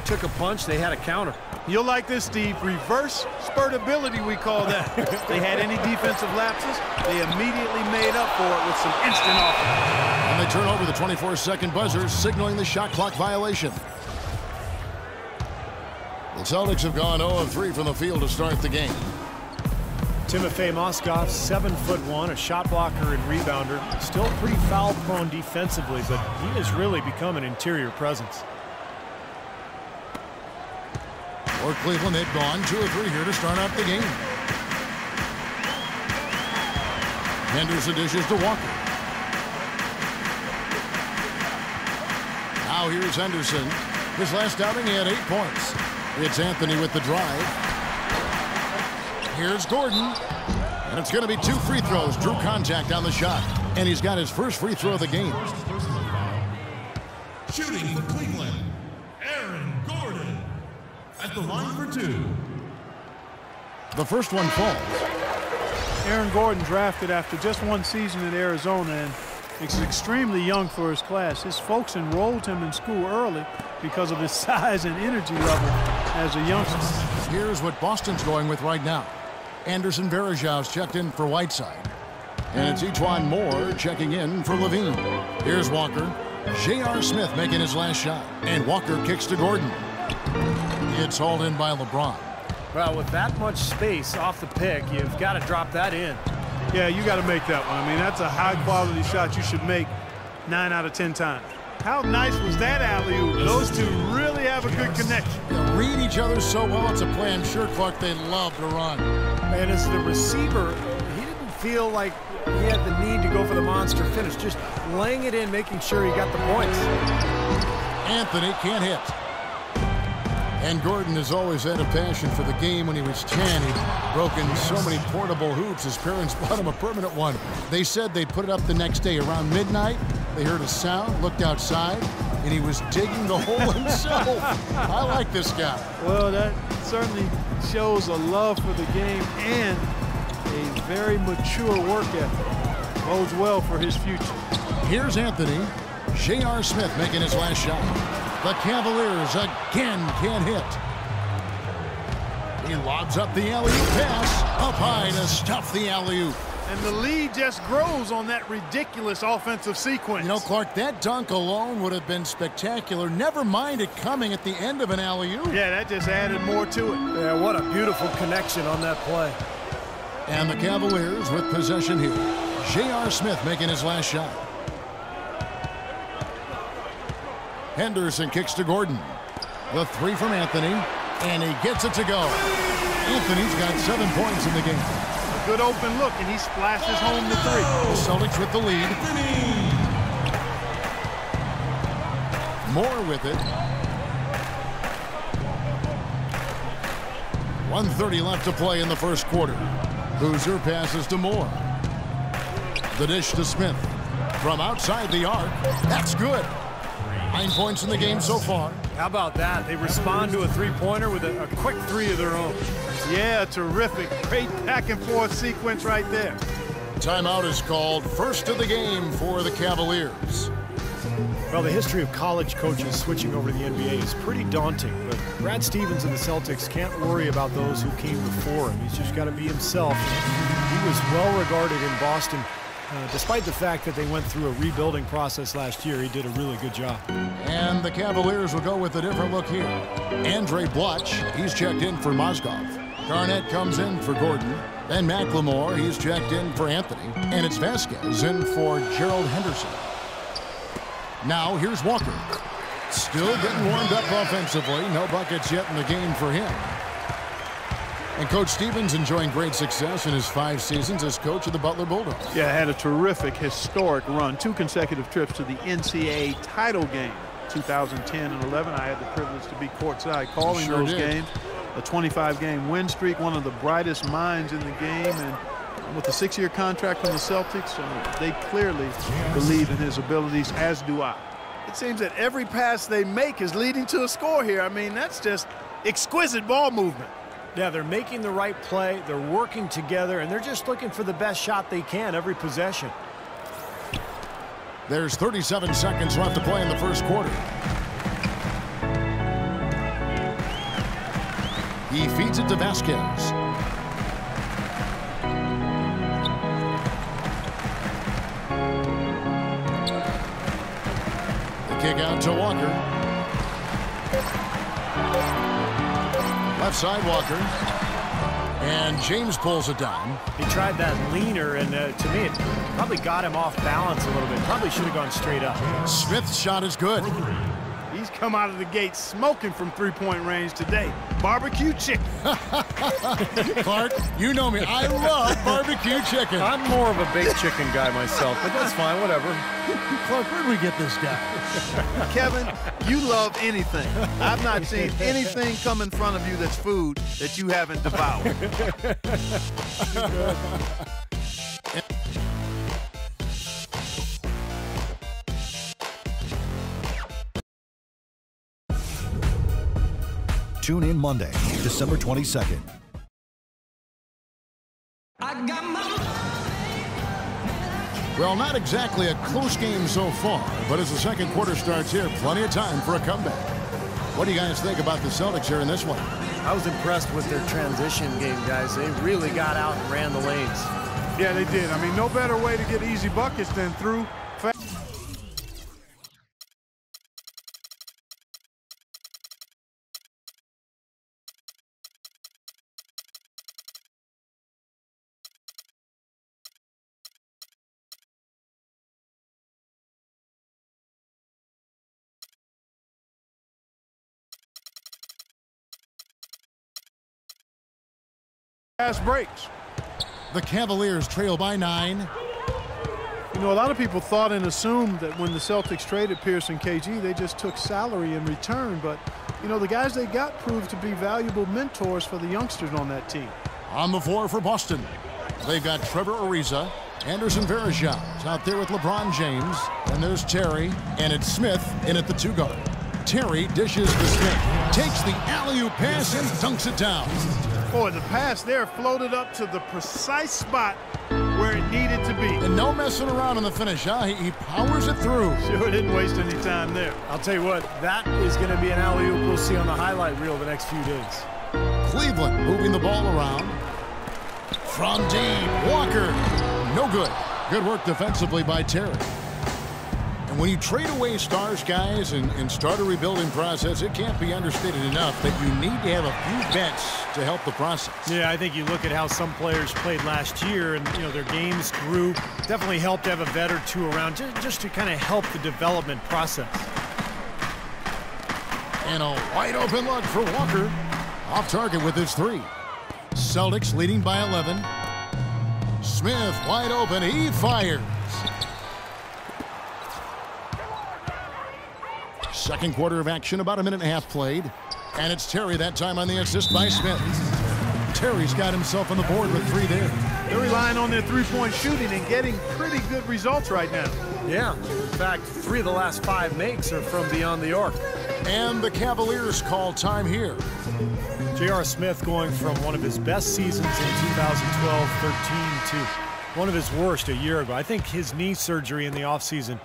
took a punch, they had a counter. You'll like this, Steve. Reverse spurtability, we call that. They had any defensive lapses, they immediately made up for it with some instant offense. And they turn over the 24-second buzzer, signaling the shot clock violation. The Celtics have gone 0 of 3 from the field to start the game. Timofey Mozgov, 7'1", a shot blocker and rebounder. Still pretty foul-prone defensively, but he has really become an interior presence. For Cleveland, they've gone 2 of 3 here to start out the game. Henderson dishes to Walker. Now here's Henderson. His last outing, he had 8 points. It's Anthony with the drive. Here's Gordon. And it's going to be 2 free throws. Drew contact on the shot. And he's got his first free throw of the game. Shooting for Cleveland, Aaron Gordon. At the line for 2. The first one falls. Aaron Gordon drafted after just 1 season in Arizona and is extremely young for his class. His folks enrolled him in school early because of his size and energy level as a youngster. Here's what Boston's going with right now. Anderson Varejão's checked in for Whiteside. And it's Etuan Moore checking in for Levine. Here's Walker. J.R. Smith making his last shot. And Walker kicks to Gordon. It's hauled in by LeBron. Well, with that much space off the pick, you've got to drop that in. Yeah, you got to make that one. I mean, that's a high-quality shot you should make 9 out of 10 times. How nice was that alley-oop? Those two really have a good connection. They read each other so well. It's a play I'm sure, Clark, they love to run. And as the receiver, he didn't feel like he had the need to go for the monster finish. Just laying it in, making sure he got the points. Anthony can't hit. And Gordon has always had a passion for the game. When he was 10, he'd broken so many portable hoops. His parents bought him a permanent one. They said they'd put it up the next day around midnight. They heard a sound, looked outside, and he was digging the hole himself. I like this guy. Well, that certainly shows a love for the game and a very mature work ethic. Bodes well for his future. Here's Anthony. J.R. Smith making his last shot. The Cavaliers again can't hit. He lobs up the alley-oop pass. Up high to stuff the alley-oop. And the lead just grows on that ridiculous offensive sequence. You know, Clark, that dunk alone would have been spectacular. Never mind it coming at the end of an alley-oop. Yeah, that just added more to it. Yeah, what a beautiful connection on that play. And the Cavaliers with possession here. J.R. Smith making his last shot. Henderson kicks to Gordon. The 3 from Anthony, and he gets it to go. Anthony's got 7 points in the game. A good open look, and he splashes home the 3. The Celtics with the lead. Moore with it. 1:30 left to play in the first quarter. Boozer passes to Moore. The dish to Smith. From outside the arc. That's good. 9 points in the game so far. How about that? They respond to a three-pointer with a quick 3 of their own. Yeah, terrific. Great back-and-forth sequence right there. Timeout is called. First of the game for the Cavaliers. Well, the history of college coaches switching over to the NBA is pretty daunting, but Brad Stevens and the Celtics can't worry about those who came before him. He's just got to be himself. He was well regarded in Boston. Despite the fact that they went through a rebuilding process last year, he did a really good job. And the Cavaliers will go with a different look here. Andre Bluch, he's checked in for Mozgov. Garnett comes in for Gordon. Then McLemore, he's checked in for Anthony. And it's Vasquez in for Gerald Henderson. Now here's Walker. Still getting warmed up offensively. No buckets yet in the game for him. And Coach Stevens enjoying great success in his 5 seasons as coach of the Butler Bulldogs. Yeah, had a terrific, historic run. 2 consecutive trips to the NCAA title game. 2010 and 11, I had the privilege to be courtside calling those games. A 25-game win streak, one of the brightest minds in the game. And with a 6-year contract from the Celtics, they clearly believe in his abilities, as do I. It seems that every pass they make is leading to a score here. I mean, that's just exquisite ball movement. Yeah, they're making the right play, they're working together, and they're just looking for the best shot they can every possession. There's 37 seconds left to play in the first quarter. He feeds it to Vasquez. The kick out to Walker. Left side Walker. And James pulls it down. He tried that leaner, and to me, it probably got him off balance a little bit. Probably should have gone straight up. Smith's shot is good. He's come out of the gate smoking from three-point range today. Barbecue chicken. Clark, you know me. I love barbecue chicken. I'm more of a baked chicken guy myself, but that's fine, whatever. Clark, where'd we get this guy? Kevin, you love anything. I've not seen anything come in front of you that's food that you haven't devoured. Tune in Monday, December 22nd. Well, not exactly a close game so far, but as the second quarter starts here, plenty of time for a comeback. What do you guys think about the Celtics here in this one? I was impressed with their transition game, guys. They really got out and ran the lanes. Yeah, they did. I mean, no better way to get easy buckets than through fast. Fast breaks. The Cavaliers trail by 9. You know, a lot of people thought and assumed that when the Celtics traded Pierce and KG, they just took salary in return. But, you know, the guys they got proved to be valuable mentors for the youngsters on that team. On the floor for Boston, they've got Trevor Ariza, Anderson Varejão's out there with LeBron James, and there's Terry, and it's Smith in at the 2 guard. Terry dishes to Smith, takes the alley-oop pass and dunks it down. Boy, the pass there floated up to the precise spot where it needed to be. And no messing around on the finish, huh? He powers it through. Sure didn't waste any time there. I'll tell you what, that is going to be an alley-oop we'll see on the highlight reel the next few days. Cleveland moving the ball around. From deep, Walker. No good. Good work defensively by Terry. And when you trade away stars, guys, and start a rebuilding process, it can't be understated enough that you need to have a few vets to help the process. Yeah, I think you look at how some players played last year, and you know their games grew. Definitely helped to have a vet or two around just to kind of help the development process. And a wide open look for Walker. Off target with his 3. Celtics leading by 11. Smith wide open. He fires. Second quarter of action, about a minute and a half played. And it's Terry that time on the assist by Smith. Terry's got himself on the board with 3 there. They're relying on their three-point shooting and getting pretty good results right now. Yeah, in fact, 3 of the last 5 makes are from beyond the arc. And the Cavaliers call time here. J.R. Smith going from one of his best seasons in 2012-13 to one of his worst a year ago. I think his knee surgery in the offseason